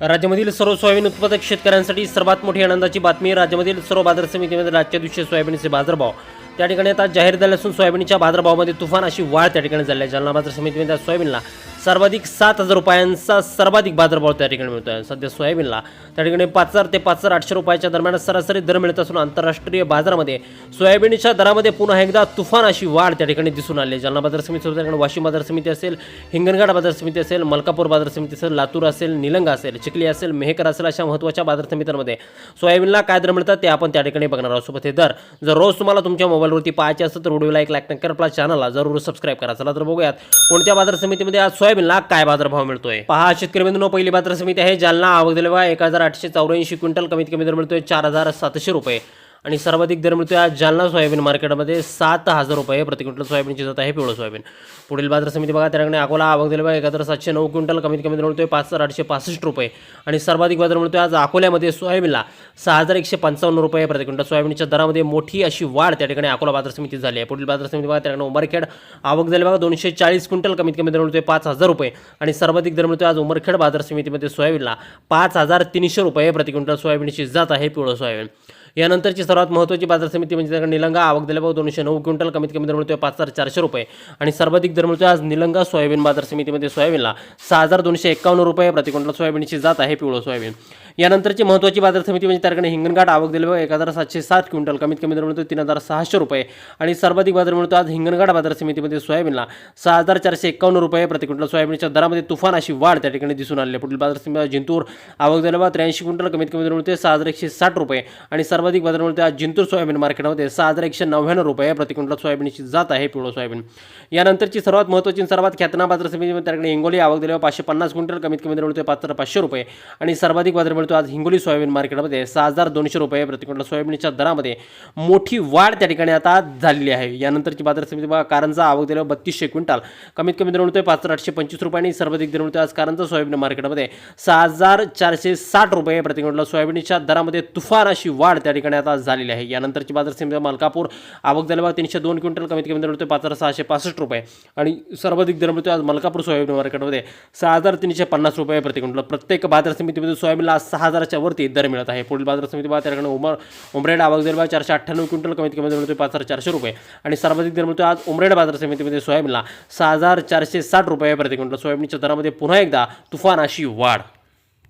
राज्यामधील सर्व सोयाबीन उत्पादक शेतकऱ्यांसाठी सर्वात मोठी आनंदाची बातमी. राज्यामधील सर्व बाजार समितीमध्ये आजच्या दिवशी सोयाबीनचे बाजारभाव त्या ठिकाणी आता जाहीर झाले असून सोयाबीनच्या बाजारभावामध्ये तुफान अशी वाढ त्या ठिकाणी झाली आहे. जालना बाजार समितीमध्ये सोयाबीनला सर्वाधिक 7,000 रुपयांचा सर्वाधिक बाजारभाव त्या ठिकाणी मिळतो आहे. सध्या सोयाबीनला त्या ठिकाणी 5,000 ते 5,800 रुपयाच्या दरम्यान सरासरी दर मिळत असून आंतरराष्ट्रीय बाजारामध्ये सोयाबीनच्या दरामध्ये पुन्हा एकदा तुफान अशी वाढ त्या ठिकाणी दिसून आली आहे. जालना बाजार समिती त्या ठिकाणी वाशिम बाजार समिती असेल, हिंगणघाट बाजार समिती असेल, मलकापूर बाजार समिती असेल, लातूर असेल, निलंगा असेल, चिखली असेल, मेहकर असेल, अशा महत्त्वाच्या बाजार समित्यांमध्ये सोयाबीनला काय दर मिळतात ते आपण त्या ठिकाणी बघणार आहोत. सोबत हे दर जर रोज तुम्हाला तुमच्या मोबाईलवरती पाहायचे असतं तर व्हिडिओला एक लाईक नक्की, आपल्या चॅनलला जरूर सबस्क्राईब करा. चला तर बघूयात कोणत्या बाजार समितीमध्ये आज सोयाबीनला काय बाजारभाव मिळतोय. पहा शेतकरी बंधूंनो, पहिली बाजार समिती आहे जालना. आवक दिले बघा 1,884 क्विंटल, कमीत कमी दर मिळतोय 4,700 रुपये आणि सर्वाधिक दर मिळतोय आज जालना सोयाबीन मार्केटमध्ये 7,000 रुपये प्रति क्विंटल सोयाबीनची जात आहे पिवळं सोयाबीन. पुढील बाजार समिती बघा त्या ठिकाणी अकोला. आवक दिले बघा 1,709 क्विंटल, कमीत कमी दर मिळतोय 5,865 रुपये आणि सर्वाधिक बाजार मिळतोय आज अकोल्यामध्ये सोयाबीनला 6,155 रुपये प्रति क्विंटल. सोयाबीनच्या दरामध्ये मोठी अशी वाढ त्या ठिकाणी अकोला बाजार समितीत झाली आहे. पुढील बाजार समिती बघा त्या ठिकाणी उमरखेड. आवक दिले बघा 240 क्विंटल, कमीत कमी दर मिळतोय 5,000 रुपये आणि सर्वाधिक दर मिळतोय आज उमरखेड बाजार समितीमध्ये सोयाबीनला 5,300 रुपये प्रति क्विंटल. सोयाबीनची जात आहे पिवळं सोयाबीन. यानंतरची सर्वात महत्त्वाची बाजार समिती म्हणजे निलंगा. आवक दिले बघा 209 क्विंटल, कमीत कमी दर मिळतोय 5,400 रुपये आणि सर्वाधिक दर मिळतोय आज निलंगा सोयाबीन बाजार समितीमध्ये सोयाबीनला 6,251 रुपये प्रति क्विंटल. सोयाबीनची जात आहे पिवळं सोयाबीन. यानंतरची महत्त्वाची बाजार समिती म्हणजे त्या ठिकाणी हिंगणघाट. आवक दिले बघा 1,707 क्विंटल, कमीत कमी दर मिळतोय 3,600 रुपये आणि सर्वाधिक बाजार मिळतो आज हिंगणघाट बाजार समितीमध्ये सोयाबीनला 6,451 रुपये प्रति क्विंटल. सोयाबीनच्या दरामध्ये तुफान अशी वाढ त्या ठिकाणी दिसून आली आहे. पुढील बाजार समिती जिंतूर. आवक दिले बघा 83 क्विंटल, कमीत कमी दर मिळतोय 6,160 रुपये आणि सर्वाधिक बाजार मिळतोय आज जिंतूर सोयाबीन मार्केटमध्ये 6,199 रुपये प्रति क्विंटल. सोयाबीनची जात आहे पिवळं सोयाबीन. यानंतरची सर्वात महत्त्वाची सर्वात ख्यातनाम बाजार समिती त्या ठिकाणी हिंगोली. आवक दिले 550 क्विंटल, कमीत कमी दर मिळतोय 5,500 रुपये आणि सर्वाधिक बाजार मिळतो आज हिंगोली सोयाबीन मार्केटमध्ये 6,200 रुपये प्रति क्विंटल. सोयाबीनच्या दरामध्ये मोठी वाढ त्या ठिकाणी आता झालेली आहे. यानंतरची बाजार समिती बघा कारंजा. आवक दिले 3,200 क्विंटल, कमीत कमी दर मिळतोय 5,825 रुपये आणि सर्वाधिक दर मिळतोय आज कारंजा सोयाबीन मार्केटमध्ये 6,460 रुपये प्रति क्विंटल. सोयाबीनच्या दरामध्ये तुफान अशी वाढ त्या ठिकाणी आता झालेली आहे. यानंतरची बाजार समिती मलकापूर. आवक दिले बघा 302 क्विंटल, कमीत कमी दर मिळतोय 5,665 रुपये आणि सर्वाधिक दर मिळतोय आज मलकापूर सोयाबीन मार्केटमध्ये 6,350 रुपये प्रति क्विंटल. प्रत्येक बाजार समितीमध्ये सोयाबीनला 6,000च्या वरती दर मिळत आहे. पुढील बाजार समिती बघा त्या ठिकाणी उमरेड. आवक दिले बघा 498 क्विंटल, कमीत कमी दर मिळतोय 5,400 रुपये आणि सर्वाधिक दर मिळतोय आज उमरेड बाजार समितीमध्ये सोयाबीनला 6,460 रुपये प्रति क्विंटल. सोयाबीनच्या दरामध्ये पुन्हा एकदा तुफान अशी वाढ.